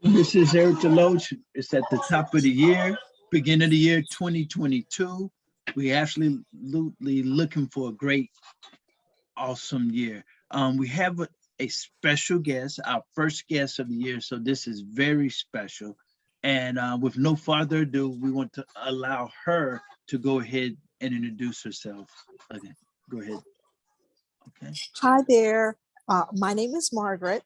This is Eric Deloach. It's at the top of the year, beginning of the year 2022. We absolutely looking for a great, awesome year. We have a special guest, our first guest of the year. So this is very special. And with no further ado, we want to allow her to go ahead and introduce herself. Okay, go ahead. Okay. Hi there. My name is Margaret.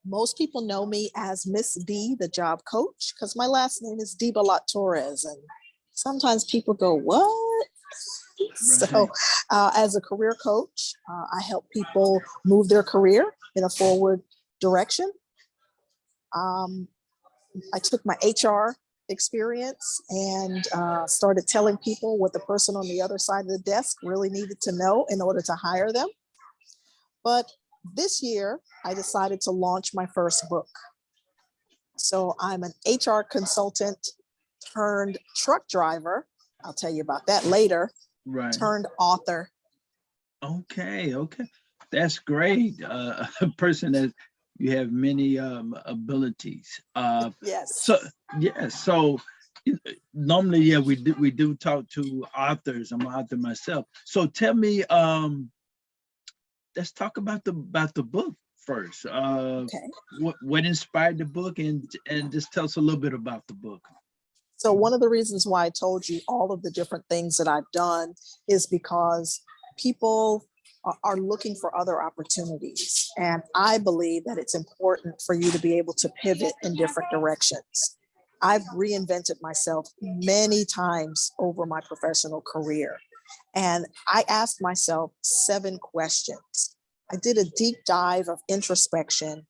Most people know me as Miss D, the job coach, because my last name is Debellotte Torres. And sometimes people go, what? Right. So as a career coach, I help people move their career in a forward direction. I took my HR experience and started telling people what the person on the other side of the desk really needed to know in order to hire them. But this year, I decided to launch my first book. So I'm an HR consultant turned truck driver. I'll tell you about that later. Right. Turned author. Okay. That's great. A person that you have many abilities. Yes. So normally, we do talk to authors. I'm an author myself. So tell me, let's talk about the book first. Okay. What inspired the book, and just tell us a little bit about the book. So one of the reasons why I told you all of the different things that I've done is because people are looking for other opportunities. And I believe that it's important for you to be able to pivot in different directions. I've reinvented myself many times over my professional career. And I asked myself 7 questions. I did a deep dive of introspection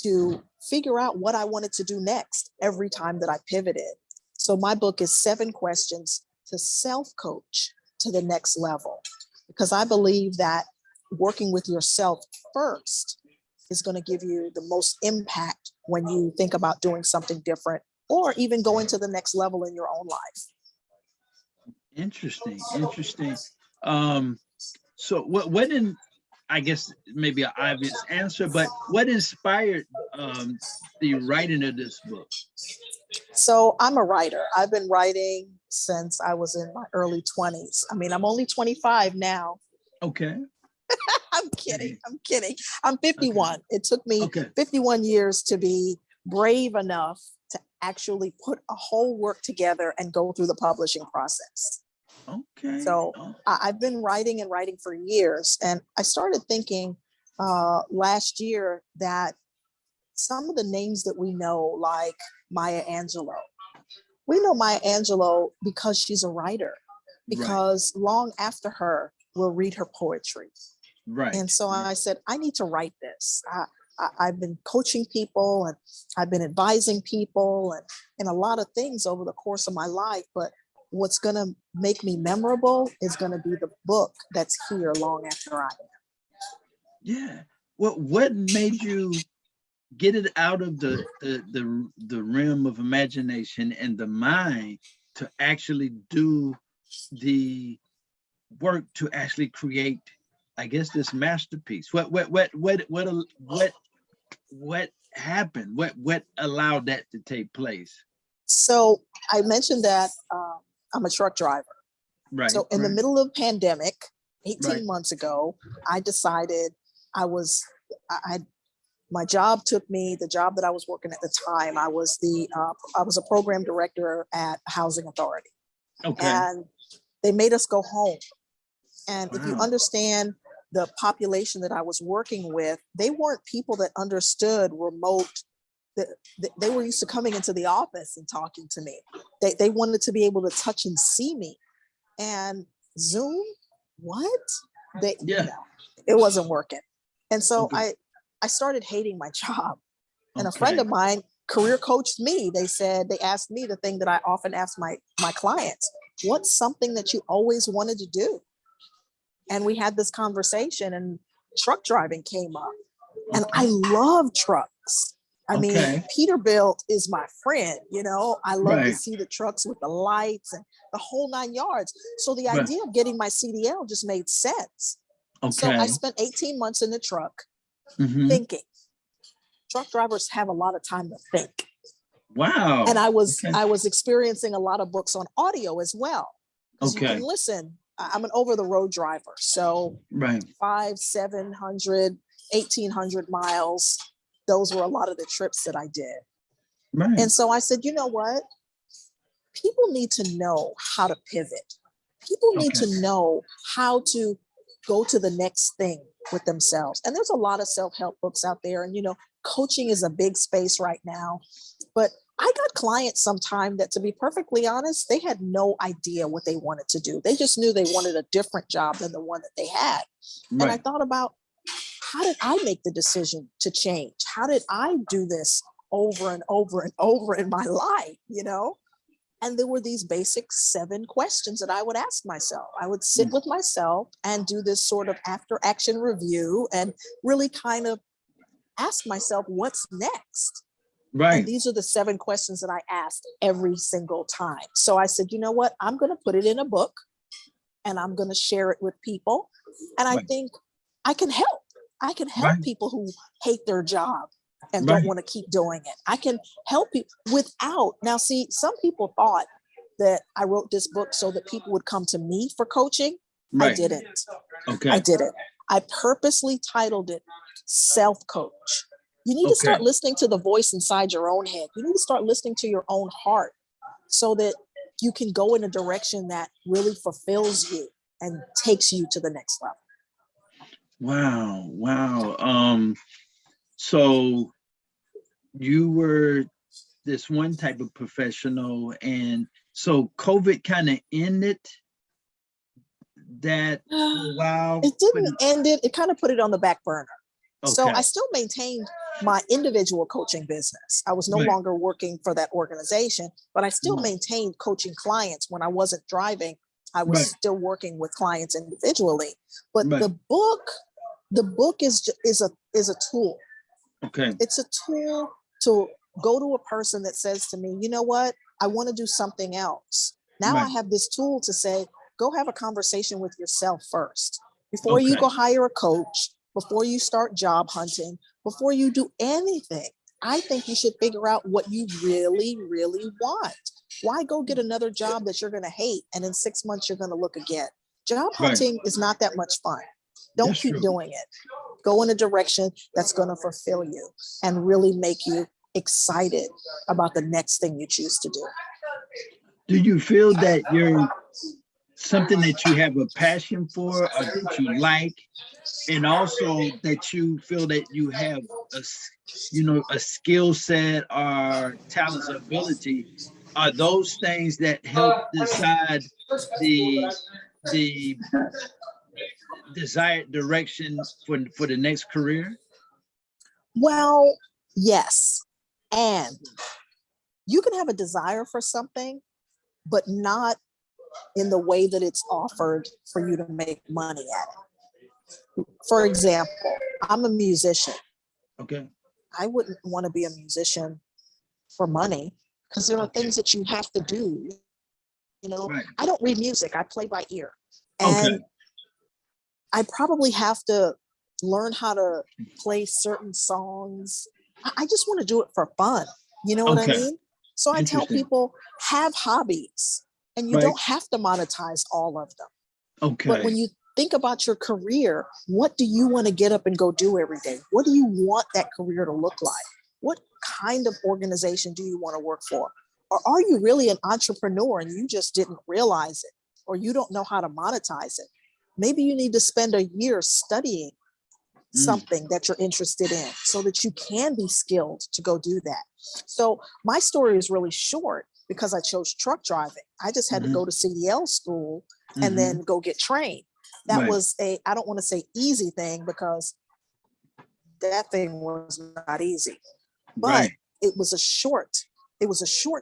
to figure out what I wanted to do next every time that I pivoted. So my book is 7 questions to self-coach to the next level, because I believe that working with yourself first is going to give you the most impact when you think about doing something different or even going to the next level in your own life. Interesting. So what in, I guess maybe an obvious answer, but what inspired the writing of this book? So I'm a writer. I've been writing since I was in my early 20s. I mean, I'm only 25 now. Okay. I'm kidding. I'm 51. Okay. It took me 51 years to be brave enough to actually put a whole work together and go through the publishing process. Okay. So I've been writing for years. And I started thinking last year that some of the names that we know, like Maya Angelou, we know Maya Angelou because she's a writer, because long after her, we'll read her poetry. Right. And so I said, I need to write this. I've been coaching people and I've been advising people and a lot of things over the course of my life. But what's going to make me memorable is going to be the book that's here long after I am. Yeah. What made you get it out of the realm of imagination and the mind to actually do the work to actually create, I guess, this masterpiece? What happened? What allowed that to take place? So I mentioned that I'm a truck driver. Right. So in the middle of pandemic, 18 months ago, I decided my job took me, the job that I was working at the time, I was a program director at a housing authority. Okay. And they made us go home. And if you understand the population that I was working with, they weren't people that understood remote. They were used to coming into the office and talking to me. They wanted to be able to touch and see me. And Zoom, what? It wasn't working. And so I started hating my job. And a friend of mine career coached me. They asked me the thing that I often ask my clients, what's something that you always wanted to do? And we had this conversation and truck driving came up. And I love trucks. I mean, Peterbilt is my friend, I love to see the trucks with the lights and the whole 9 yards. So the idea of getting my CDL just made sense. Okay. So I spent 18 months in the truck thinking, truck drivers have a lot of time to think. Wow. And I was experiencing a lot of books on audio as well. Because you can Okay. listen. I'm an over the road driver. So Right. 500, 700, 1,800 miles. Those were a lot of the trips that I did. Right. And so I said, you know what? People need to know how to pivot. People need to know how to go to the next thing with themselves. And there's a lot of self-help books out there. And, you know, coaching is a big space right now. But I got clients sometime that, to be perfectly honest, they had no idea what they wanted to do. They just knew they wanted a different job than the one that they had. Right. And I thought about, how did I make the decision to change? How did I do this over and over and over in my life, you know? And there were these basic 7 questions that I would ask myself. I would sit with myself and do this sort of after action review and really kind of ask myself, what's next? Right. And these are the 7 questions that I asked every single time. So I said, you know what? I'm going to put it in a book and I'm going to share it with people. And I think I can help. I can help people who hate their job and don't want to keep doing it. I can help people without, now see, some people thought that I wrote this book so that people would come to me for coaching. I didn't. I didn't. I purposely titled it Self-Coach. You need to start listening to the voice inside your own head. You need to start listening to your own heart so that you can go in a direction that really fulfills you and takes you to the next level. Wow. Wow. So you were this one type of professional, and so COVID kind of ended that for a while. It didn't end it. It kind of put it on the back burner. So I still maintained my individual coaching business. I was no longer working for that organization, but I still maintained coaching clients when I wasn't driving. I was still working with clients individually. But the book is a tool. It's a tool to go to a person that says to me, you know what, I want to do something else. Now I have this tool to say, go have a conversation with yourself first. Before you go hire a coach, before you start job hunting, before you do anything, I think you should figure out what you really, really want. Why go get another job that you're going to hate and in 6 months you're going to look again? Job hunting is not that much fun. Don't keep doing it. Go in a direction that's going to fulfill you and really make you excited about the next thing you choose to do. Do you feel that you're something that you have a passion for, or that you like, and also that you feel that you have a skill set or talents, ability? Are those things that help decide the desired direction for the next career? Well, yes. And you can have a desire for something, but not in the way that it's offered for you to make money at it. For example, I'm a musician. I wouldn't want to be a musician for money because there are things that you have to do. You know, I don't read music. I play by ear. And I probably have to learn how to play certain songs. I just want to do it for fun. You know what I mean? So I tell people, have hobbies and you don't have to monetize all of them. But when you think about your career, what do you want to get up and go do every day? What do you want that career to look like? What kind of organization do you want to work for? Or are you really an entrepreneur and you just didn't realize it, or you don't know how to monetize it? Maybe you need to spend a year studying something that you're interested in so that you can be skilled to go do that. So my story is really short because I chose truck driving. I just had to go to CDL school and then go get trained. That was I don't want to say easy thing because that thing was not easy, but it was a short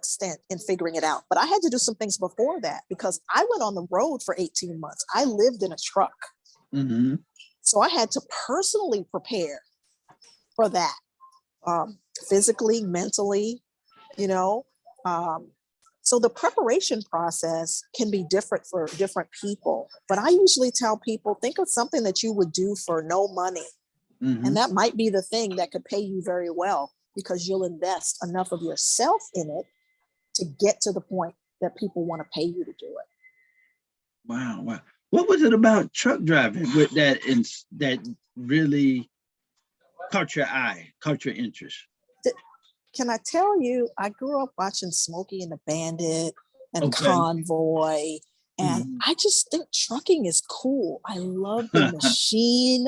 stint in figuring it out. But I had to do some things before that because I went on the road for 18 months. I lived in a truck. So I had to personally prepare for that, physically, mentally, you know. So the preparation process can be different for different people. But I usually tell people, think of something that you would do for no money And that might be the thing that could pay you very well, because you'll invest enough of yourself in it to get to the point that people want to pay you to do it. Wow, wow. What was it about truck driving with that that really caught your eye, caught your interest? Can I tell you, I grew up watching Smokey and the Bandit and Convoy, and I just think trucking is cool. I love the machine.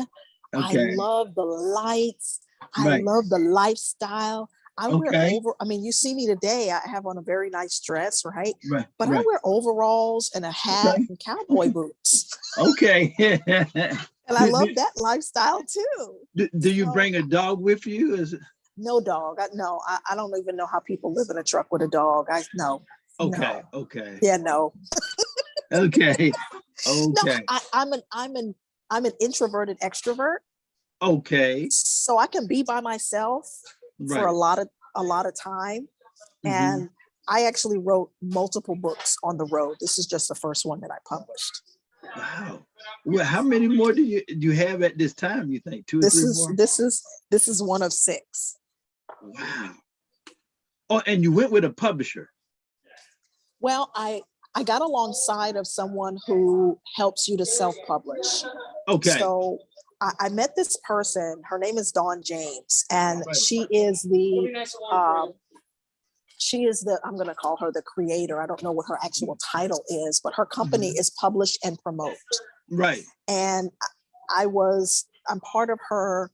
I love the lights. I love the lifestyle. I wear I mean, you see me today, I have on a very nice dress, right? But I wear overalls and a hat and cowboy boots. And I love that lifestyle too. Do you bring a dog with you? Is it? No dog. No, I don't even know how people live in a truck with a dog. No. Yeah, no. Okay. No, I'm an introverted extrovert. So I can be by myself for a lot of time. And I actually wrote multiple books on the road. This is just the first one that I published. Wow. Well, how many more do you have at this time, you think? 2 or 3 more? This is one of 6. Wow. Oh, and you went with a publisher. Well, I got alongside of someone who helps you to self-publish. So I met this person. Her name is Dawn James, and she is the I'm going to call her the creator. I don't know what her actual title is, but her company is Publish and Promote. And I'm part of her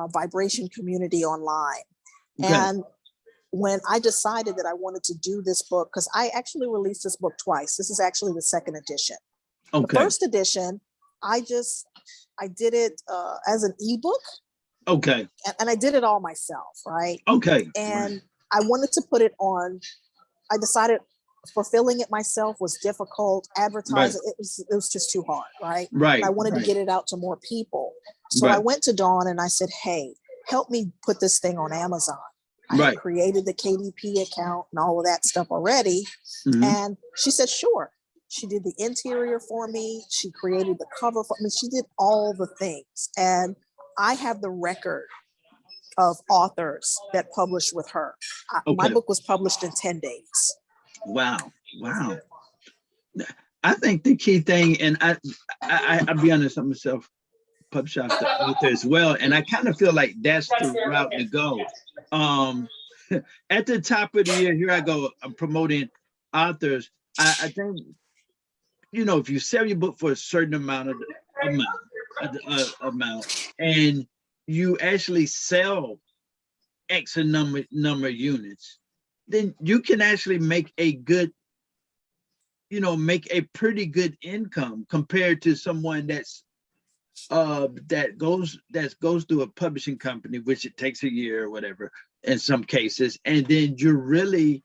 vibration community online. And when I decided that I wanted to do this book, because I actually released this book twice. This is actually the second edition. The first edition, I did it as an ebook. And I did it all myself, right? And I wanted to put it on. I decided fulfilling it myself was difficult. Advertising, it was just too hard, right? I wanted to get it out to more people. So I went to Dawn and I said, hey, help me put this thing on Amazon. I had created the KDP account and all of that stuff already. And she said, sure. She did the interior for me. She created the cover for me. She did all the things. And I have the record of authors that published with her. My book was published in 10 days. Wow. I think the key thing, and I'll be honest, I'm myself publisher author as well, and I kind of feel like that's the route to go. At the top of the year, here I go, I'm promoting authors. I think, if you sell your book for a certain amount, and you actually sell X number of units, then you can actually make a good, make a pretty good income compared to someone that goes through a publishing company, which it takes a year or whatever in some cases, and then you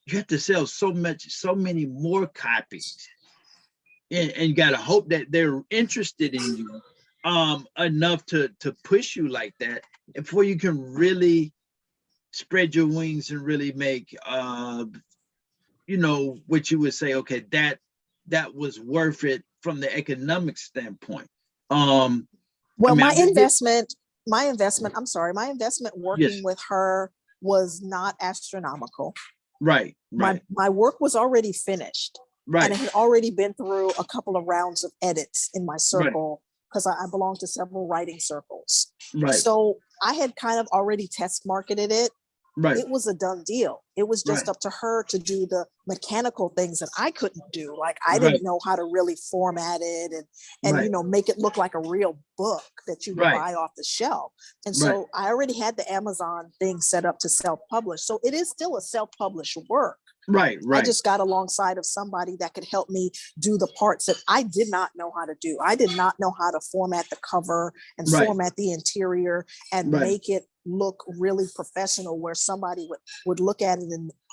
have to sell so many more copies, and you got to hope that they're interested in you enough to push you like that before you can really spread your wings and really make what you would say, okay, that was worth it from the economic standpoint. My investment working with her was not astronomical. My work was already finished. And it had already been through a couple of rounds of edits in my circle, because I belong to several writing circles. So I had kind of already test marketed it. It was a done deal. It was just up to her to do the mechanical things that I couldn't do. Like I didn't know how to really format it and make it look like a real book that you would buy off the shelf. And so I already had the Amazon thing set up to self-publish. So it is still a self-published work. I just got alongside of somebody that could help me do the parts that I did not know how to do. I did not know how to format the cover and format the interior and make it look really professional, where somebody would look at it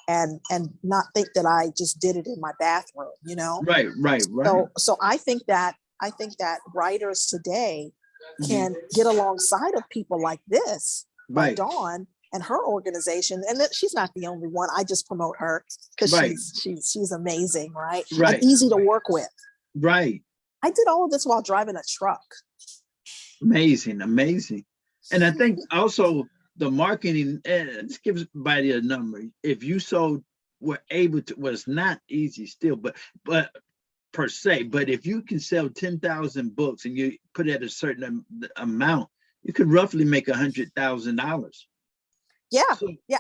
and not think that I just did it in my bathroom, So I think that writers today can get alongside of people like this, like Dawn and her organization, and that she's not the only one. I just promote her because she's amazing, and easy to work with. I did all of this while driving a truck. Amazing, amazing. And I think also the marketing, and let's give everybody a number. If you were able to, was not easy still, but per se, but if you can sell 10,000 books and you put it at a certain amount, you could roughly make $100,000. Yeah. So, yeah.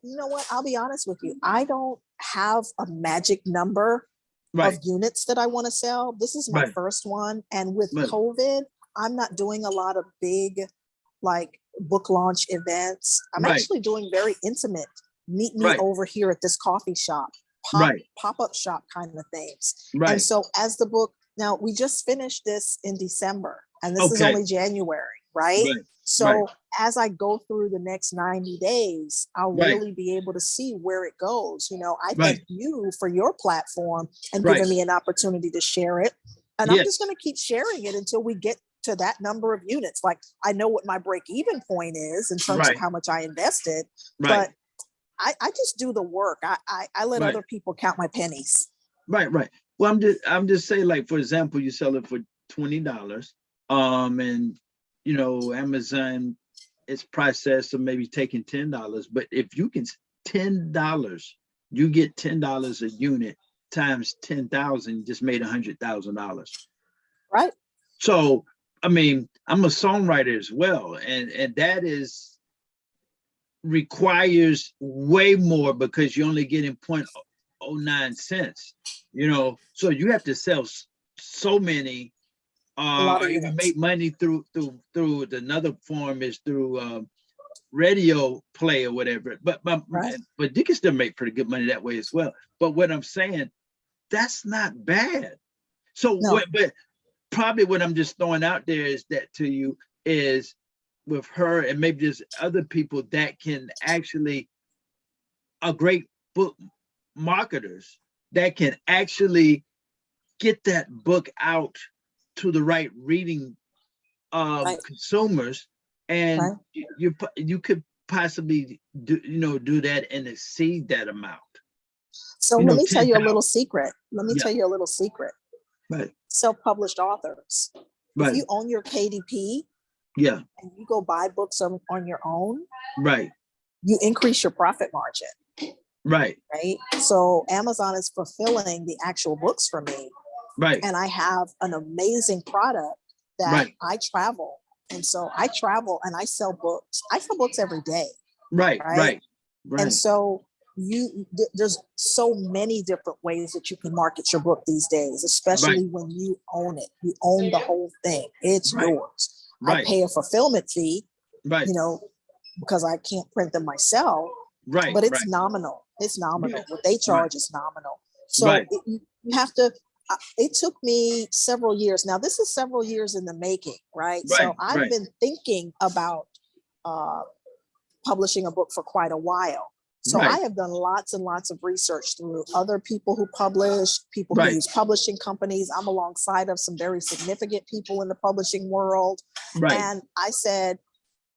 You know what? I'll be honest with you. I don't have a magic number of units that I want to sell. This is my first one. And with COVID, I'm not doing a lot of big, like, book launch events. I'm actually doing very intimate, meet me over here at this coffee shop, pop-up shop kind of things. And so as the book, now we just finished this in December, and this is only January, right? So as I go through the next 90 days, I'll really be able to see where it goes. You know, I thank you for your platform and giving me an opportunity to share it. And I'm just going to keep sharing it until we get to that number of units. Like, I know what my break-even point is in terms of how much I invested, but I just do the work. I let other people count my pennies. Right. Well, I'm just saying, like, for example, you sell it for $20, and you know, Amazon is processed, so maybe taking $10. But if you can $10, you get $10 a unit times 10,000, just made $100,000. Right. So, I mean, I'm a songwriter as well, and that requires way more because you're only getting 0.09 cents. You know, so you have to sell so many. Or even make money through another form is through radio play or whatever. But you can still make pretty good money that way as well. But what I'm saying, that's not bad. So but probably what I'm just throwing out there is that to you is with her and maybe there's other people that can actually are great book marketers that can actually get that book out to the right reading consumers, and you could possibly do that and exceed that amount. So let me tell you a little secret. Self-published authors. If you own your KDP, and you go buy books on your own, you increase your profit margin. Right. So Amazon is fulfilling the actual books for me. And I have an amazing product that I travel. And so I travel and I sell books. I sell books every day. Right. And so there's so many different ways that you can market your book these days, especially when you own it. You own the whole thing. It's yours. I pay a fulfillment fee, you know, because I can't print them myself. But it's nominal. It's nominal. What they charge is nominal. So you have to. It took me several years. Now, this is several years in the making, right? So I've been thinking about publishing a book for quite a while. So I have done lots and lots of research through other people who publish, people who use publishing companies. I'm alongside of some very significant people in the publishing world. And I said,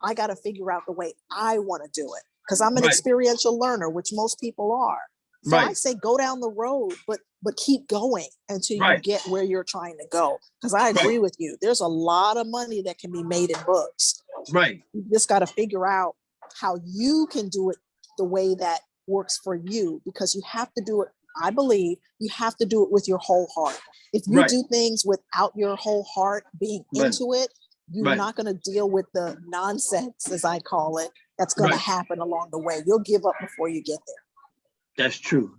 I got to figure out the way I want to do it because I'm an experiential learner, which most people are. So I say go down the road, but keep going until you get where you're trying to go. Because I agree with you. There's a lot of money that can be made in books. You just got to figure out how you can do it the way that works for you, because you have to do it. I believe you have to do it with your whole heart. If you do things without your whole heart being into it, you're not going to deal with the nonsense, as I call it, that's going to happen along the way. You'll give up before you get there. That's true.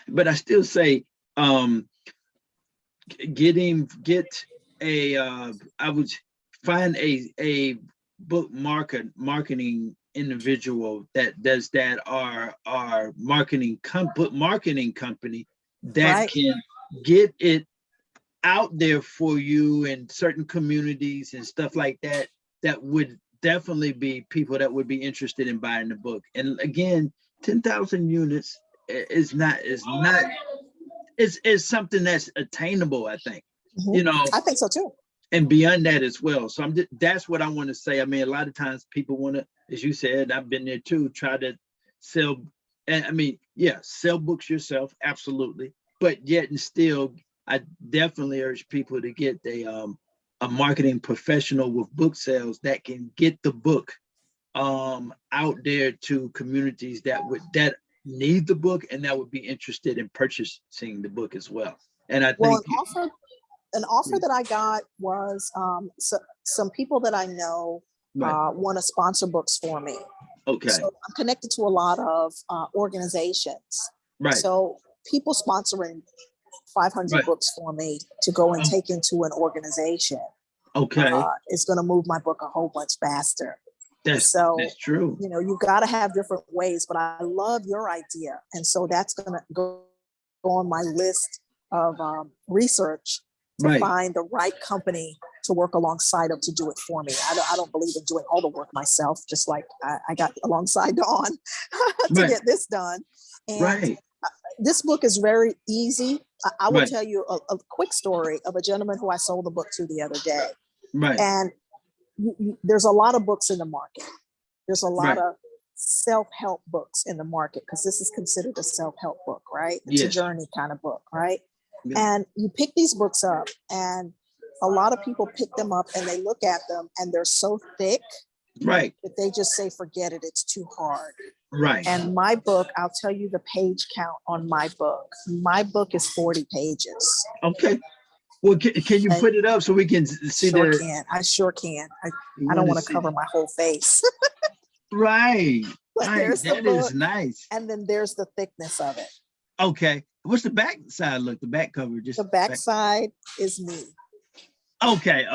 But I still say, I would find a book marketing individual that does that, our marketing company that can get it out there for you in certain communities and stuff like that. That would definitely be people that would be interested in buying the book. And again, 10,000 units is something that's attainable, I think. You know, I think so too. And beyond that as well. So that's what I want to say. I mean, a lot of times people want to, as you said, I've been there too, try to sell. And I mean, sell books yourself, absolutely. But yet and still, I definitely urge people to get a marketing professional with book sales that can get the book out there to communities that need the book and that would be interested in purchasing the book as well. And I think an offer that I got was some people that I know want to sponsor books for me. Okay. So I'm connected to a lot of organizations. Right. So people sponsoring 500 books for me to go and take into an organization. Okay. It's going to move my book a whole bunch faster. That's true. You know, you got to have different ways, but I love your idea. And so that's going to go on my list of research to find the right company to work alongside of to do it for me. I don't believe in doing all the work myself, just like I got alongside Dawn to get this done. And this book is very easy. I will tell you a quick story of a gentleman who I sold the book to the other day. And there's a lot of books in the market. There's a lot of self-help books in the market because this is considered a self-help book, right? It's a journey kind of book, right? And you pick these books up and a lot of people pick them up and they look at them and they're so thick that they just say, forget it, it's too hard. And my book, I'll tell you the page count on my book. My book is 40 pages. Okay. Well, can you put it up so we can see I sure can. I don't want to cover my whole face. That is nice. And then there's the thickness of it. Okay. What's the back side look? The back cover? Just the back side is me. Okay.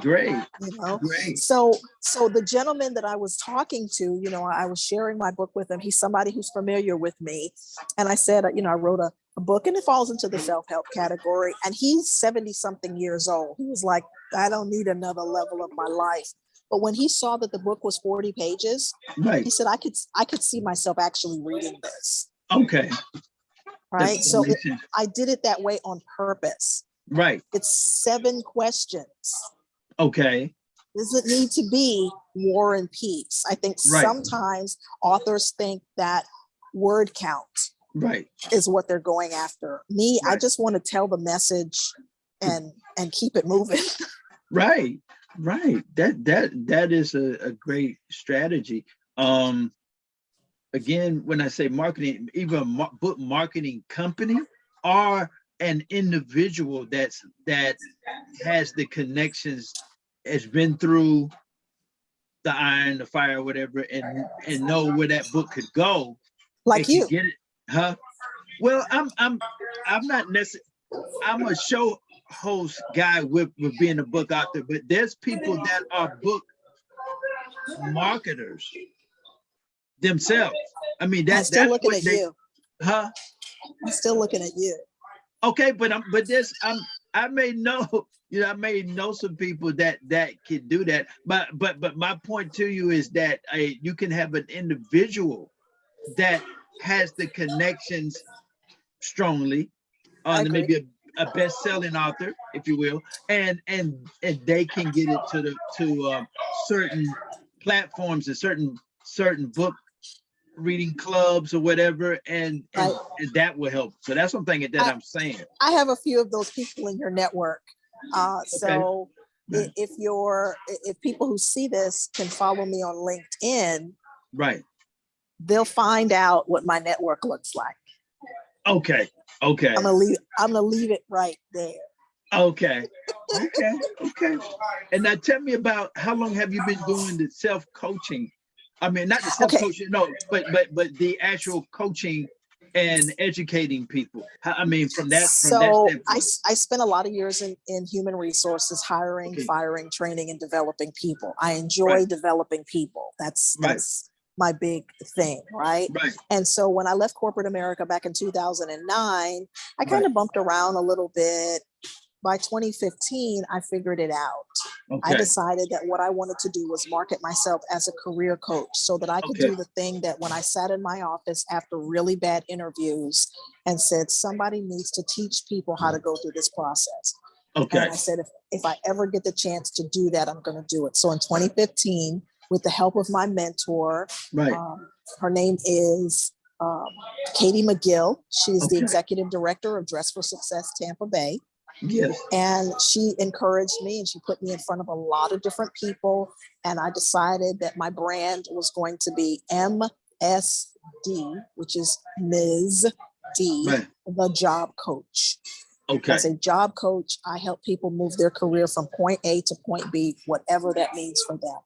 Great. You know, great. So the gentleman that I was talking to, you know, I was sharing my book with him. He's somebody who's familiar with me. And I said, you know, I wrote a book and it falls into the self-help category. And he's 70 something years old. He was like, I don't need another level of my life. But when he saw that the book was 40 pages, he said, I could see myself actually reading this. Okay. Right. So I did it that way on purpose. Right. It's 7 questions. Okay. Does it need to be war and peace? I think sometimes authors think that word count is what they're going after. Me, I just want to tell the message and keep it moving. Right. That is a great strategy. Again, when I say marketing, even a book marketing company or an individual that has the connections, has been through the iron, the fire, whatever, and know where that book could go. Like you get it, huh? Well, I'm not necessarily. I'm a show host guy with being a book author, but there's people that are book marketers themselves. I mean, I'm still looking at you. Huh? I'm still looking at you. Okay, I may know, you know, I may know some people that can do that. But my point to you is that you can have an individual that has the connections strongly on maybe a best-selling author, if you will, and they can get it to certain platforms and certain book reading clubs or whatever, and that will help. So that's one thing that I'm saying. I have a few of those people in your network. So if people who see this can follow me on LinkedIn, they'll find out what my network looks like. Okay. I'm gonna leave it right there. Okay. And now tell me about how long have you been doing the self-coaching? I mean, not the self-coaching, no, but the actual coaching and educating people. I mean, from that standpoint. I spent a lot of years in human resources, hiring, firing, training, and developing people. I enjoy developing people. That's my big thing, right? And so when I left corporate America back in 2009, I kind of bumped around a little bit. By 2015, I figured it out. I decided that what I wanted to do was market myself as a career coach so that I could do the thing that when I sat in my office after really bad interviews and said, somebody needs to teach people how to go through this process. And I said, if I ever get the chance to do that, I'm going to do it. So in 2015, with the help of my mentor, her name is Katie McGill. She's the executive director of Dress for Success Tampa Bay. Yes. And she encouraged me and she put me in front of a lot of different people. And I decided that my brand was going to be MSD, which is Ms. D, Right. the job coach. Okay. As a job coach, I help people move their career from point A to point B, whatever that means for them.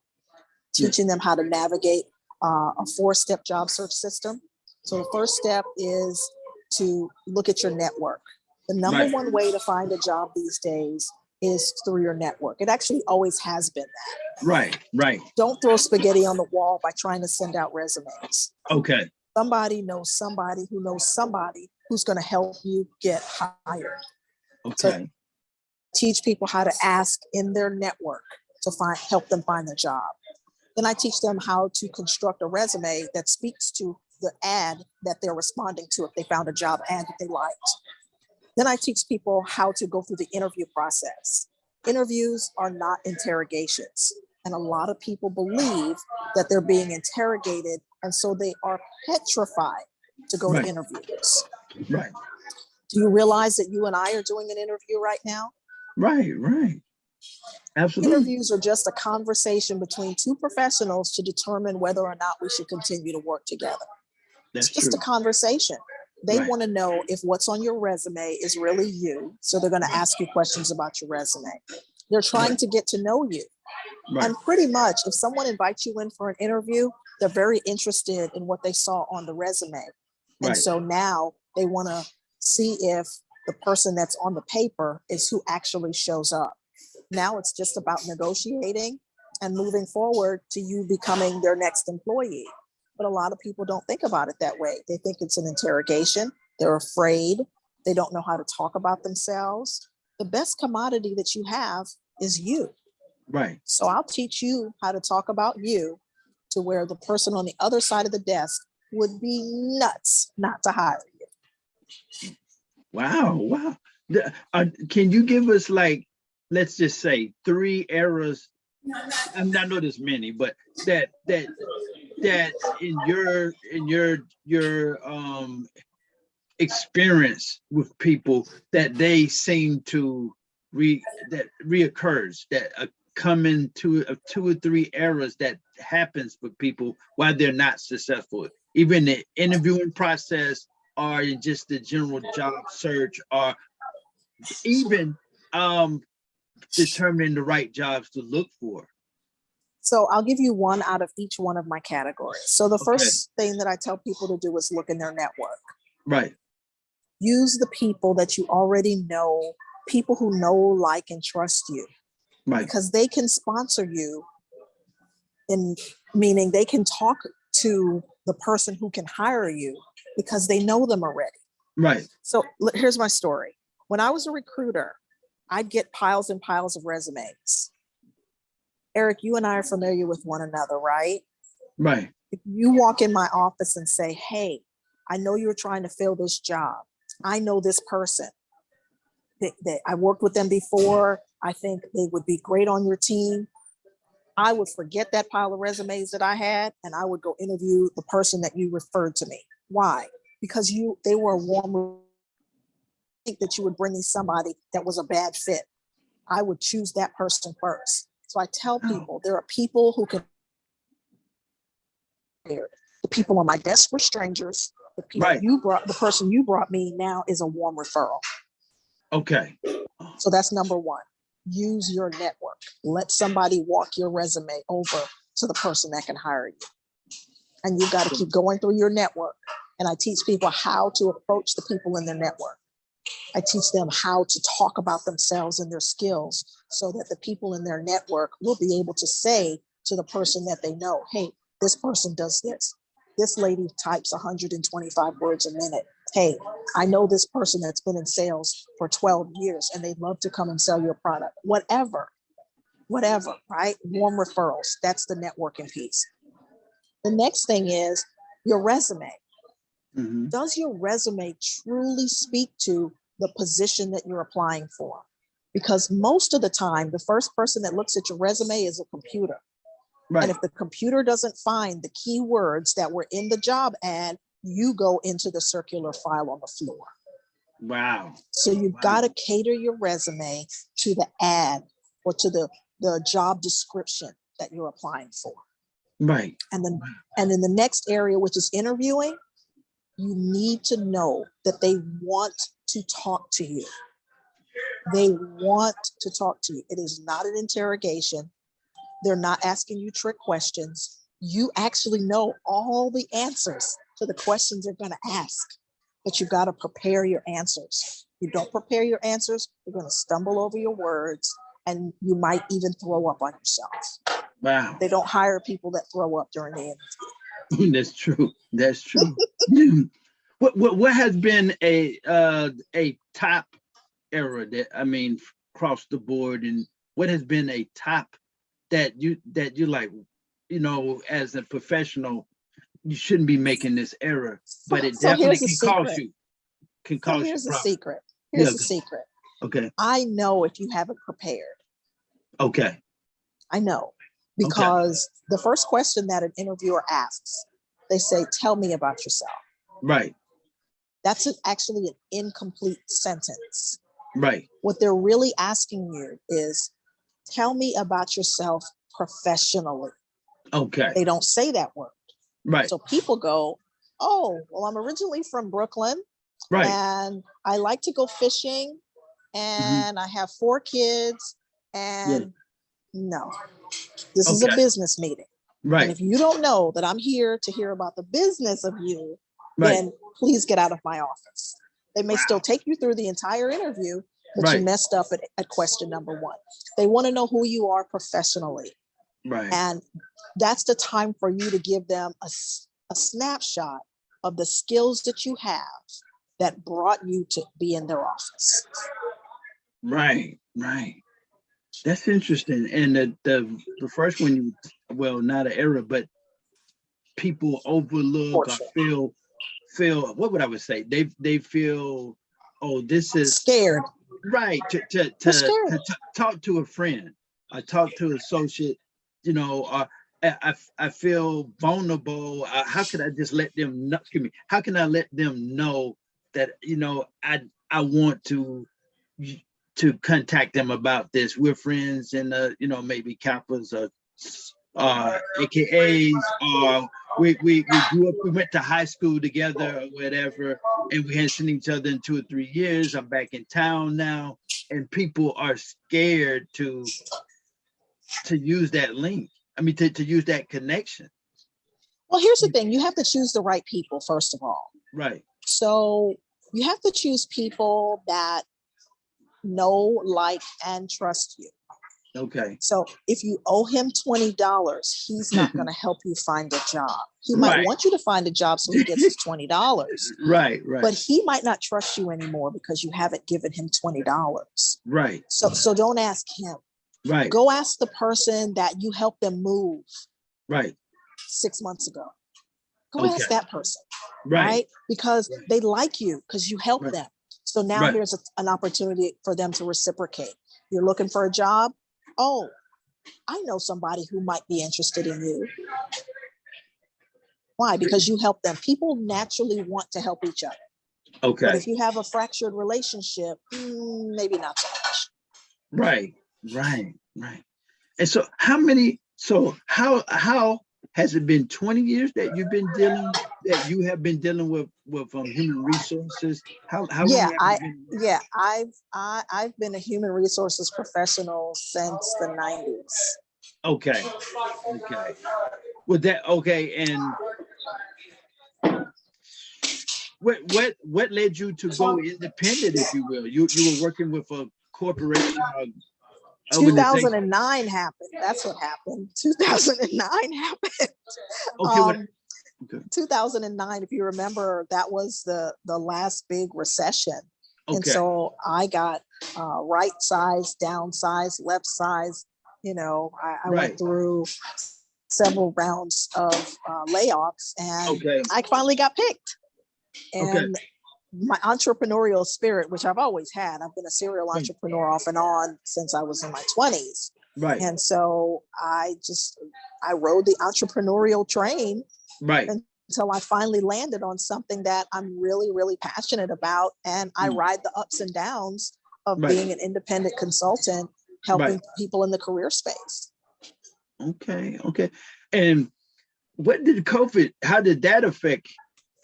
Teaching them how to navigate a 4-step job search system. So the first step is to look at your network. The number one way to find a job these days is through your network. It actually always has been that. Right, right. Don't throw spaghetti on the wall by trying to send out resumes. Okay. Somebody knows somebody who knows somebody who's going to help you get hired. Okay. So teach people how to ask in their network to help them find a job. Then I teach them how to construct a resume that speaks to the ad that they're responding to if they found a job ad that they liked. Then I teach people how to go through the interview process. Interviews are not interrogations. And a lot of people believe that they're being interrogated. And so they are petrified to go to interviews. Right. Do you realize that you and I are doing an interview right now? Right, right. Absolutely. Interviews are just a conversation between two professionals to determine whether or not we should continue to work together. That's it's just true. a conversation. They want to know if what's on your resume is really you. So they're going to ask you questions about your resume. They're trying to get to know you. And pretty much if someone invites you in for an interview, they're very interested in what they saw on the resume. And so now they want to see if the person that's on the paper is who actually shows up. Now it's just about negotiating and moving forward to you becoming their next employee. But a lot of people don't think about it that way. They think it's an interrogation. They're afraid. They don't know how to talk about themselves. The best commodity that you have is you. Right. So I'll teach you how to talk about you to where the person on the other side of the desk would be nuts not to hire you. Wow. Wow. Can you give us, like, let's just say 3 eras? I know there's many, but that in your experience with people that they seem to reoccurs, that come into 2 or 3 eras that happens with people while they're not successful, even the interviewing process or just the general job search, or even determining the right jobs to look for. So I'll give you one out of each one of my categories. So the first thing that I tell people to do is look in their network. Right. Use the people that you already know, people who know, like, and trust you. Right. Because they can sponsor you, meaning they can talk to the person who can hire you because they know them already. Right. So here's my story. When I was a recruiter, I'd get piles and piles of resumes. Eric, you and I are familiar with one another, right? Right. If you walk in my office and say, hey, I know you're trying to fill this job. I know this person. I worked with them before. I think they would be great on your team. I would forget that pile of resumes that I had, and I would go interview the person that you referred to me. Why? Because they were a warm. I think that you would bring me somebody that was a bad fit. I would choose that person first. So I tell people there are people who can. The people on my desk were strangers. The people the person you brought me now is a warm referral. Okay. So that's number one. Use your network. Let somebody walk your resume over to the person that can hire you. And you've got to keep going through your network. And I teach people how to approach the people in their network. I teach them how to talk about themselves and their skills so that the people in their network will be able to say to the person that they know, hey, this person does this. This lady types 125 words a minute. Hey, I know this person that's been in sales for 12 years and they'd love to come and sell your product. Whatever, right? Warm referrals. That's the networking piece. The next thing is your resume. Mm-hmm. Does your resume truly speak to the position that you're applying for? Because most of the time, the first person that looks at your resume is a computer. Right. And if the computer doesn't find the keywords that were in the job ad, you go into the circular file on the floor. Wow. So you've Wow. got to cater your resume to the ad or to the job description that you're applying for. Right. And then, and in the next area, which is interviewing, you need to know that they want to talk to you. They want to talk to you. It is not an interrogation. They're not asking you trick questions. You actually know all the answers to the questions they're going to ask, but you've got to prepare your answers. You don't prepare your answers, you're going to stumble over your words, and you might even throw up on yourself. Wow. They don't hire people that throw up during the interview. That's true. That's true. What has been a top error that, I mean, across the board, and what has been a top that you like, you know, as a professional, you shouldn't be making this error, but it definitely can cost you. Here's the secret. Yeah, Here's the secret. Okay. I know if you haven't prepared. Okay. I know, because the first question that an interviewer asks, they say, "Tell me about yourself." Right. That's actually an incomplete sentence. Right. What they're really asking you is, "Tell me about yourself professionally." Okay. They don't say that word. Right. So people go, "Oh, well, I'm originally from Brooklyn, right, and I like to go fishing, and I have 4 kids, and no, this is a business meeting. right, And if you don't know that I'm here to hear about the business of you, right, then please get out of my office." They may still take you through the entire interview, but you messed up at question number 1. They want to know who you are professionally. right. And that's the time for you to give them a snapshot of the skills that you have that brought you to be in their office. Right, right. That's interesting. And the first one, well, not an error, but people overlook or feel, what would I would say? They feel, oh, this is scared. Right. To talk to a friend, I talk to an associate, you know, I feel vulnerable. How could I just let them know? Excuse me. How can I let them know that, you know, I want to contact them about this? We're friends, and you know, maybe Kappas or AKAs, or we grew up, we went to high school together or whatever, and we hadn't seen each other in 2 or 3 years. I'm back in town now, and people are scared to use that link. I mean, to use that connection. Well, here's the thing. You have to choose the right people, first of all. Right. So you have to choose people that know, like, and trust you. Okay. So if you owe him $20, he's not going to help you find a job. He might want you to find a job so he gets his $20. Right. But he might not trust you anymore because you haven't given him $20. Right. So don't ask him. Right. Go ask the person that you helped them move. Right. 6 months ago. Go ask that person. Right. Because they like you because you helped them. So now here's an opportunity for them to reciprocate. You're looking for a job. Oh, I know somebody who might be interested in you. Why? Because you help them. People naturally want to help each other. Okay. But if you have a fractured relationship, maybe not so much. Right. And so how has it been 20 years that you have been dealing with human resources? How long have you been? I've been a human resources professional since the 90s. Okay. And what led you to go independent, if you will? You were working with a corporation or 2009 happened. That's what happened. 2009 happened. Okay. 2009, if you remember, that was the last big recession. Okay. And so I got right size, down size, left size. You know, I went through several rounds of layoffs, and I finally got picked. And my entrepreneurial spirit, which I've always had, I've been a serial entrepreneur off and on since I was in my 20s. Right. And so I rode the entrepreneurial train until I finally landed on something that I'm really, really passionate about. And I ride the ups and downs of being an independent consultant, helping people in the career space. Okay. And what did COVID, how did that affect?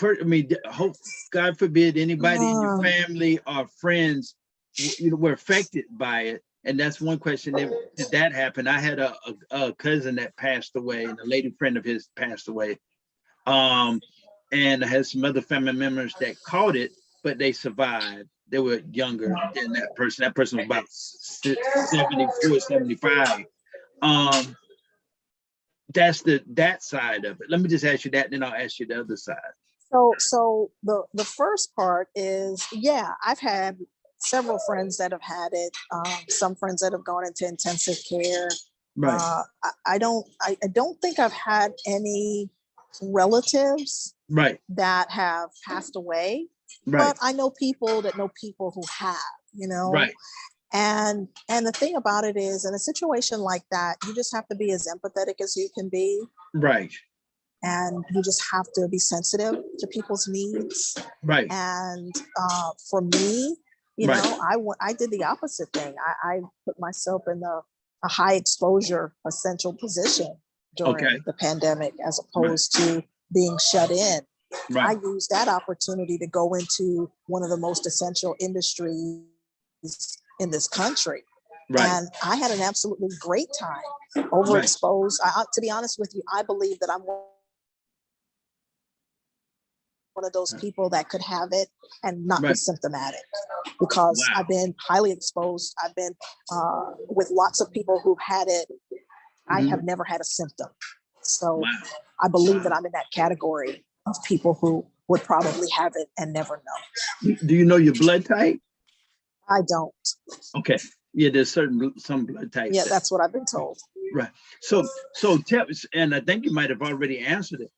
I mean, hope, God forbid, anybody in your family or friends, were affected by it. And that's one question. Did that happen? I had a cousin that passed away, and a lady friend of his passed away. And I had some other family members that caught it, but they survived. They were younger than that person. That person was about 74, 75. That's that side of it. Let me just ask you that, then I'll ask you the other side. So the first part is, I've had several friends that have had it. Some friends that have gone into intensive care. Right. I don't think I've had any relatives that have passed away. But I know people who have, Right. And the thing about it is, in a situation like that, you just have to be as empathetic as you can be. Right. And you just have to be sensitive to people's needs. Right. And for me, I did the opposite thing. I put myself in a high exposure essential position during the pandemic, as opposed to being shut in. I used that opportunity to go into one of the most essential industries in this country. And I had an absolutely great time, overexposed. To be honest with you, I believe that I'm one of those people that could have it and not be symptomatic, because I've been highly exposed. I've been with lots of people who've had it. I have never had a symptom. So I believe that I'm in that category of people who would probably have it and never know. Do you know your blood type? I don't. Okay. Yeah, there's some blood types. Yeah, that's what I've been told. Right. So tell us, and I think you might have already answered it.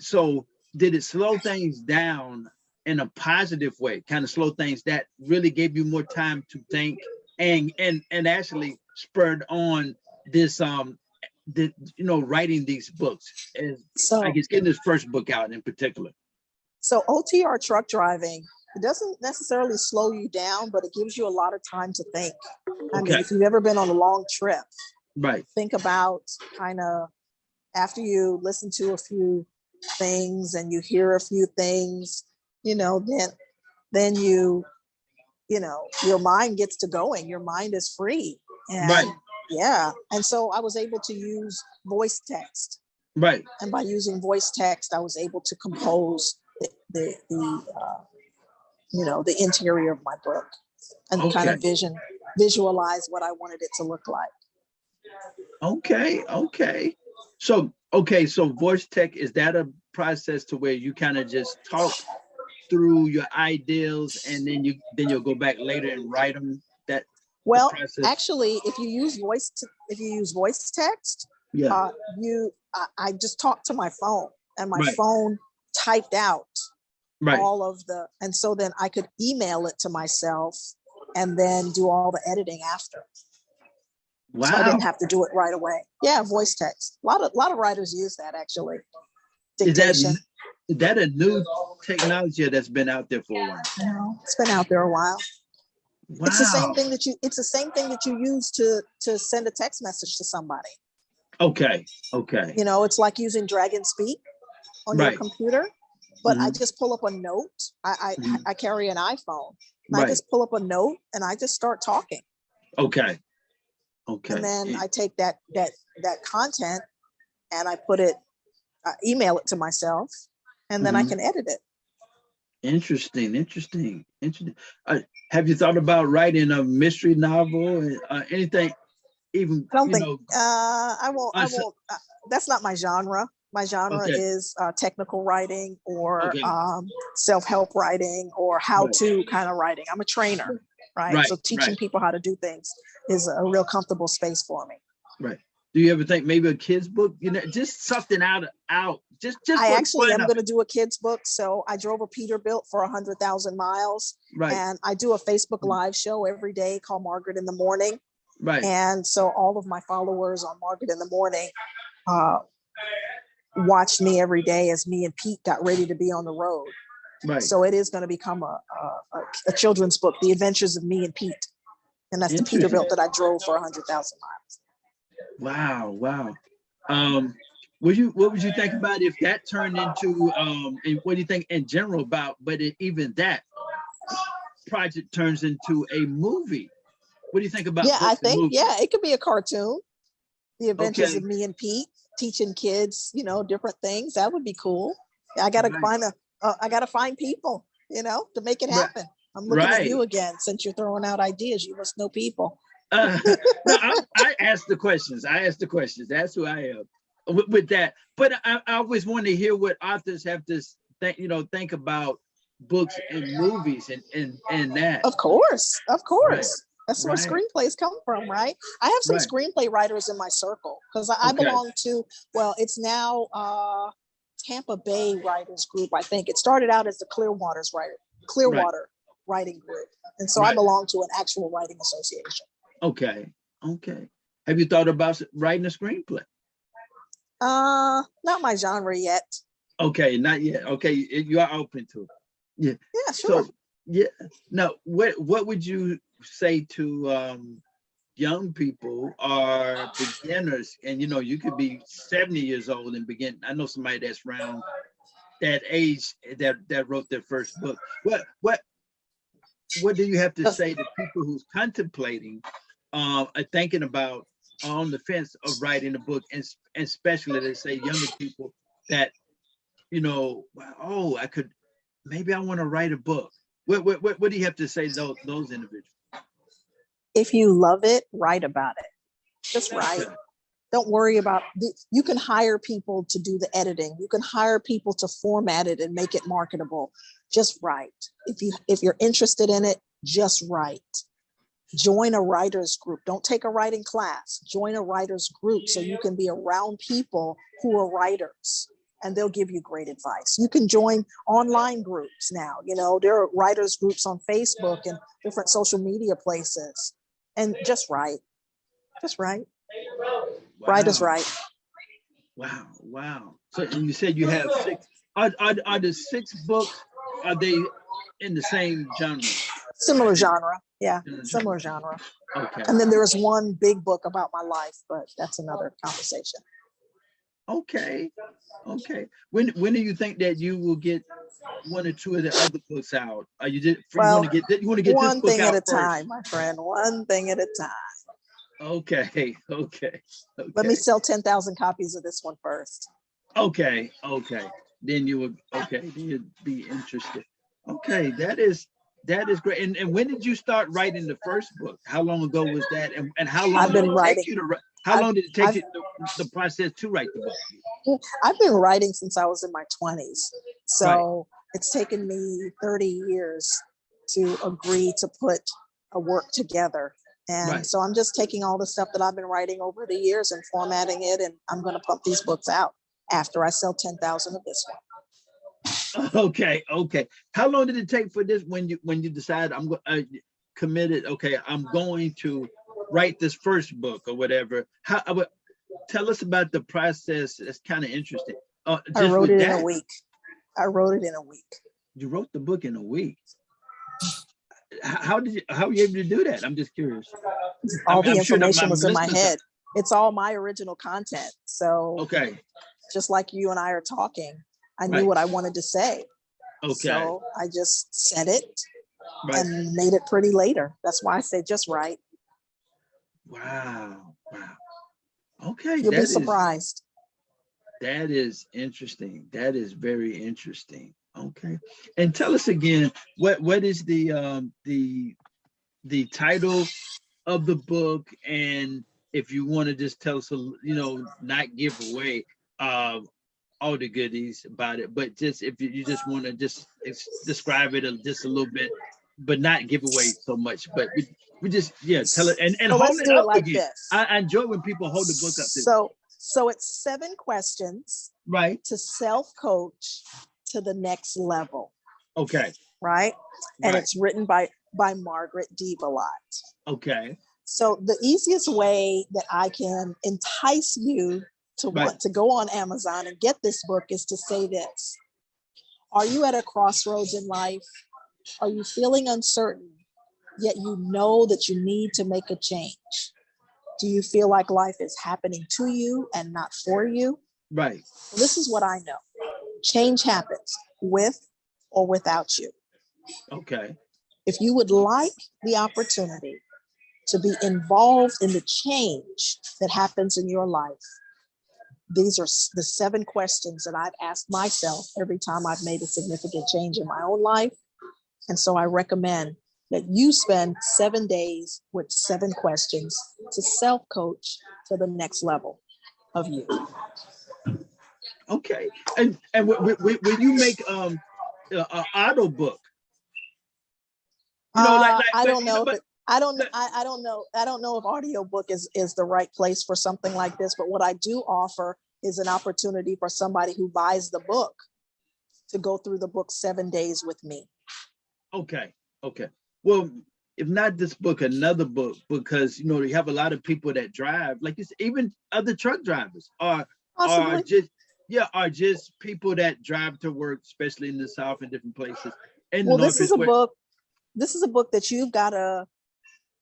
So did it slow things down in a positive way? Kind of slow things that really gave you more time to think and actually spurred on this writing these books, and so I guess getting this first book out in particular. So OTR truck driving, it doesn't necessarily slow you down, but it gives you a lot of time to think. I mean, if you've ever been on a long trip, think about kind of after you listen to a few things and you hear a few things, then you your mind gets to going. Your mind is free. And and so I was able to use voice text. And by using voice text, I was able to compose the interior of my book and kind of visualize what I wanted it to look like. Okay. So voice tech, is that a process to where you kind of just talk through your ideals and then you'll go back later and write them? Well, actually, if you use voice text, I just talked to my phone, and my phone typed out all of and so then I could email it to myself and then do all the editing after. Wow. So I didn't have to do it right away. Yeah, voice text. A lot of writers use that, actually. Dictation. Is that a new technology that's been out there for a while? No, it's been out there a while. Wow. It's the same thing that you use to send a text message to somebody. Okay. It's like using Drag and Speak on your computer, but I just pull up a note. I carry an iPhone. I just pull up a note and I just start talking. Okay. And then I take that content and I email it to myself, and then I can edit it. Interesting. Have you thought about writing a mystery novel or anything? Even I don't think I won't. That's not my genre. My genre is technical writing or self-help writing or how-to kind of writing. I'm a trainer, right? So teaching people how to do things is a real comfortable space for me. Right. Do you ever think maybe a kid's book? Just something out. Just I actually am going to do a kid's book. So I drove a Peterbilt for 100,000 miles, and I do a Facebook Live show every day called Margaret in the Morning. Right. And so all of my followers on Margaret in the Morning watched me every day as me and Pete got ready to be on the road. Right. So it is going to become a children's book, The Adventures of Me and Pete. And that's the Peterbilt that I drove for 100,000 miles. Wow. What would you think about if that turned into, and what do you think in general about, but even that project turns into a movie? What do you think about? Yeah, I think, it could be a cartoon. The Adventures of Me and Pete, teaching kids, different things. That would be cool. I got to I got to find people, to make it happen. I'm looking at you again. Since you're throwing out ideas, you must know people. No, I ask the questions. That's who I am with that. But I always want to hear what authors have to think about books and movies and that. Of course. That's where screenplays come from, right? I have some screenplay writers in my circle because I belong to, it's now Tampa Bay Writers Group, I think. It started out as the Clearwater Writing Group. And so I belong to an actual writing association. Okay. Have you thought about writing a screenplay? Not my genre yet. Okay, not yet. Okay, you are open to it. Yeah. Yeah, sure. So, now, what would you say to young people or beginners? And you could be 70 years old and begin. I know somebody that's around that age that wrote their first book. What do you have to say to people who's contemplating, are thinking about, on the fence of writing a book, and especially let's say younger people that, maybe I want to write a book. What do you have to say to those individuals? If you love it, write about it. Just write. Don't worry about you can hire people to do the editing. You can hire people to format it and make it marketable. Just write. If you're interested in it, just write. Join a writer's group. Don't take a writing class. Join a writer's group so you can be around people who are writers, and they'll give you great advice. You can join online groups now. There are writers groups on Facebook and different social media places, and just write. Just write. Wow. Write is right. Wow. So you said you have 6. Are the 6 books, are they in the same genre? Similar genre. Yeah, similar genre. Okay. And then there's one big book about my life, but that's another conversation. Okay. When do you think that you will get 1 or 2 of the other books out? Are you just you want to get one this book thing out at a first? time, my friend. One thing at a time. Okay. Let me sell 10,000 copies of this one first. Okay. Then you'd be interested. Okay, that is great. And when did you start writing the first book? How long ago was that? And how long did it take you to write? How long did it take you the process to write the book? I've been writing since I was in my 20s. So it's taken me 30 years to agree to put a work together. And so I'm just taking all the stuff that I've been writing over the years and formatting it, and I'm going to pump these books out after I sell 10,000 of this one. Okay. How long did it take for this when you decided I'm committed? Okay, I'm going to write this first book or whatever. Tell us about the process. It's kind of interesting. I wrote it in a week. You wrote the book in a week. How were you able to do that? I'm just curious. All the information was in my head. It's all my original content. So just like you and I are talking, I knew what I wanted to say. So I just said it and made it pretty later. That's why I say just write. Wow. Okay. You'll be surprised. That is interesting. That is very interesting. Okay. And tell us again, what is the title of the book, and if you want to just tell us, not give away all the goodies about it, but just if you just want to just describe it just a little bit, but not give away so much. But we just tell it and hold it up like again. This. I enjoy when people hold the book up. So it's 7 questions to self-coach to the next level. Okay. Right? And it's written by Margaret Debellotte. Okay. So the easiest way that I can entice you to want to go on Amazon and get this book is to say this. Are you at a crossroads in life? Are you feeling uncertain, yet you know that you need to make a change? Do you feel like life is happening to you and not for you? Right. Well, this is what I know. Change happens with or without you. Okay. If you would like the opportunity to be involved in the change that happens in your life, these are the 7 questions that I've asked myself every time I've made a significant change in my own life. And so I recommend that you spend 7 days with 7 questions to self-coach to the next level of you. Okay. And when you make an auto book, you know, I don't know if I don't know if audiobook is the right place for something like this, but what I do offer is an opportunity for somebody who buys the book to go through the book 7 days with me. Okay. Okay. Well, if not this book, another book, because, you know, you have a lot of people that drive, like it's even other truck drivers are just people that drive to work, especially in the South and different places. And well, this is a book that you've got to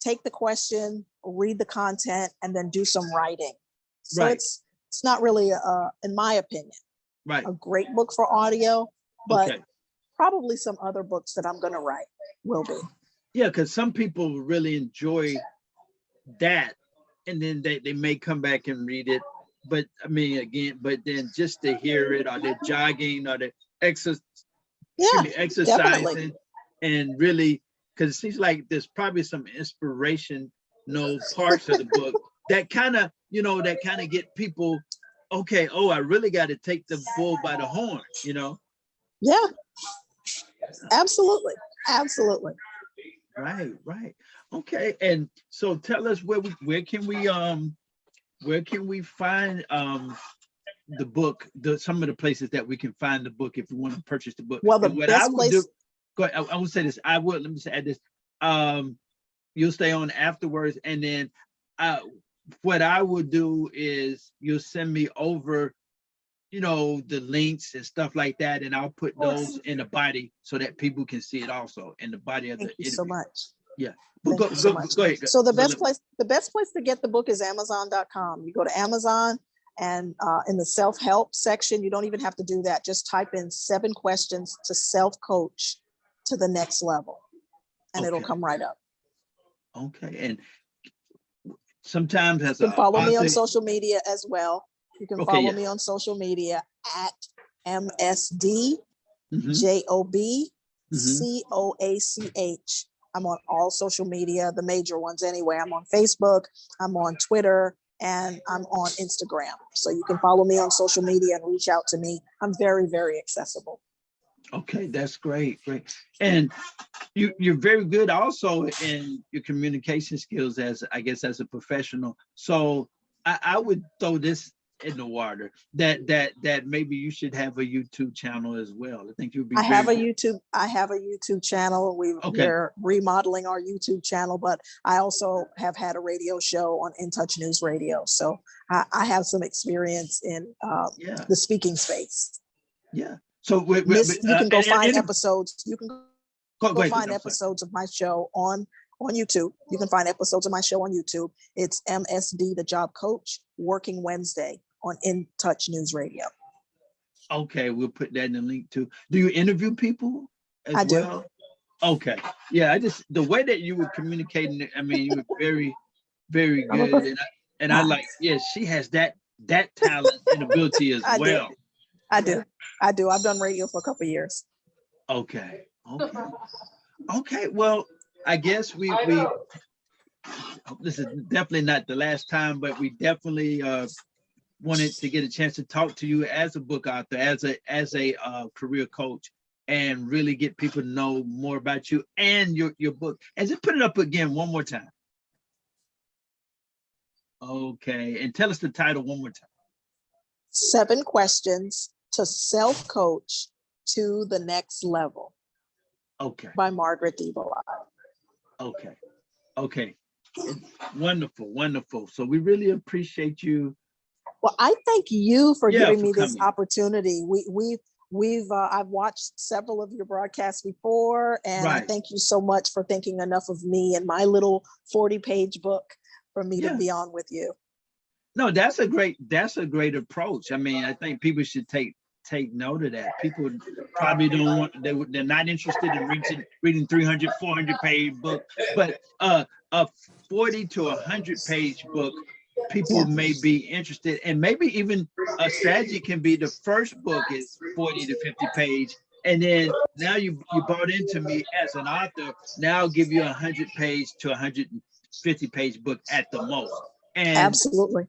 take the question, read the content, and then do some writing. So it's not really, in my opinion, a great book for audio, but probably some other books that I'm going to write will be. Yeah, because some people really enjoy that, and then they may come back and read it. But I mean, again, but then just to hear it, or they're jogging, or they're exercising, definitely. And really, because it seems like there's probably some inspirational parts of the book that kind of get people, okay, oh, I really got to take the bull by the horn, you know? Yeah, absolutely. Absolutely. Right. Okay. And so tell us where can we find the book, some of the places that we can find the book if we want to purchase the book. Well, the best place. Go ahead, I will say this. Let me just add this. You'll stay on afterwards, and then what I will do is you'll send me over, the links and stuff like that, and I'll put those in the body so that people can see it also in the body of the interview. Thank you so much. Yeah. Thank you so much. Go ahead. So the best place to get the book is Amazon.com. You go to Amazon, and in the self-help section, you don't even have to do that. Just type in 7 questions to self-coach to the next level, and it'll come right up. Okay. And sometimes you can follow me on social media as well. You can follow me on social media at MSD JOB COACH. I'm on all social media, the major ones anyway. I'm on Facebook, I'm on Twitter, and I'm on Instagram. So you can follow me on social media and reach out to me. I'm very, very accessible. Okay, that's great. And you're very good also in your communication skills as a professional. So I would throw this in the water that maybe you should have a YouTube channel as well. I think you'd be. I have a YouTube channel. We're remodeling our YouTube channel, but I also have had a radio show on In Touch News Radio. So I have some experience in the speaking space. Yeah. So you can go find episodes. You can go find episodes of my show on YouTube. You can find episodes of my show on YouTube. It's MSD, the Job Coach, Working Wednesday on In Touch News Radio. Okay, we'll put that in the link too. Do you interview people as well? Do. Okay. Yeah, the way that you were communicating, I mean, you were very, very good. And I like, she has that talent and ability as well. I do. I've done radio for a couple of years. Okay. Well, I guess we this is definitely not the last time, but we definitely wanted to get a chance to talk to you as a book author, as a career coach, and really get people to know more about you and your book. And just put it up again one more time. Okay, and tell us the title one more time. 7 questions to self-coach to the next level. Okay. By Margaret Debellotte. Okay. Wonderful. So we really appreciate you. Well, I thank you for Yeah, giving for me this coming. opportunity. I've watched several of your broadcasts before, and I Right. thank you so much for thinking enough of me and my little 40-page book for me to Yeah. be on with you. No, that's a great approach. I mean, I think people should take note of that. People probably don't want, they're not interested in reading 300, 400 page book, but a 40 to 100 page book, people Yeah, may be interested, and maybe even a strategy can be the first book is 40 to 50 page, and then now you bought into me as an author. Now I'll give you 100 page to 150 page book at the most. And absolutely.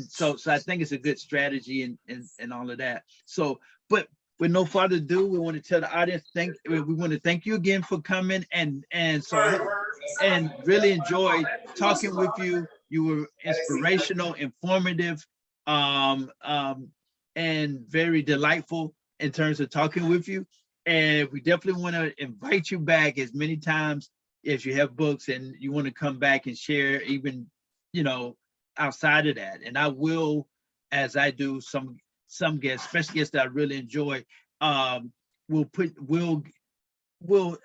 so I think it's a good strategy and all of that. So, but with no further ado, we want to tell the audience we want to thank you again for coming, and so and really enjoyed talking with you. You were inspirational, informative, um, um, and very delightful in terms of talking with you. And we definitely want to invite you back as many times as you have books and you want to come back and share, even, you know, outside of that. And I will, as I do some guests, especially guests that I really enjoy, um, we'll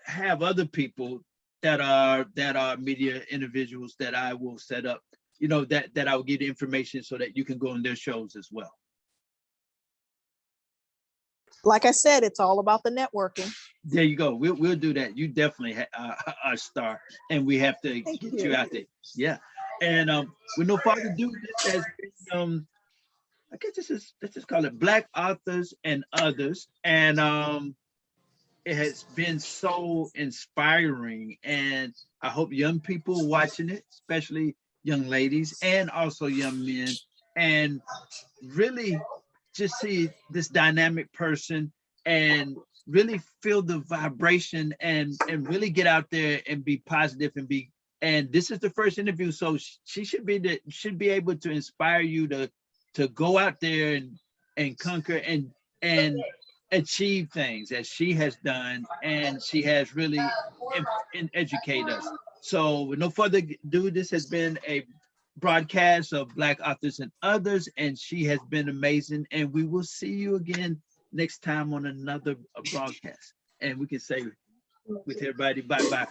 have other people that are media individuals that I will set up, you know, that I will give the information so that you can go on their shows as well. Like I said, it's all about the networking. There you go. We'll do that. You definitely are a star, and we have to get you out there. Yeah. And with no further ado, this has been I guess let's just call it Black Authors and Others. And it has been so inspiring. And I hope young people watching it, especially young ladies and also young men, and really just see this dynamic person and really feel the vibration and really get out there and be positive and be, and this is the first interview, so she should be able to inspire you to go out there and conquer and achieve things as she has done, and she has really educate us. So with no further ado, this has been a broadcast of Black Authors and Others, and she has been amazing. And we will see you again next time on another broadcast. And we can say with everybody, bye-bye.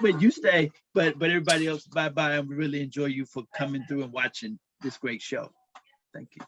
But you stay, but everybody else, bye-bye. And we really enjoy you for coming through and watching this great show. Thank you.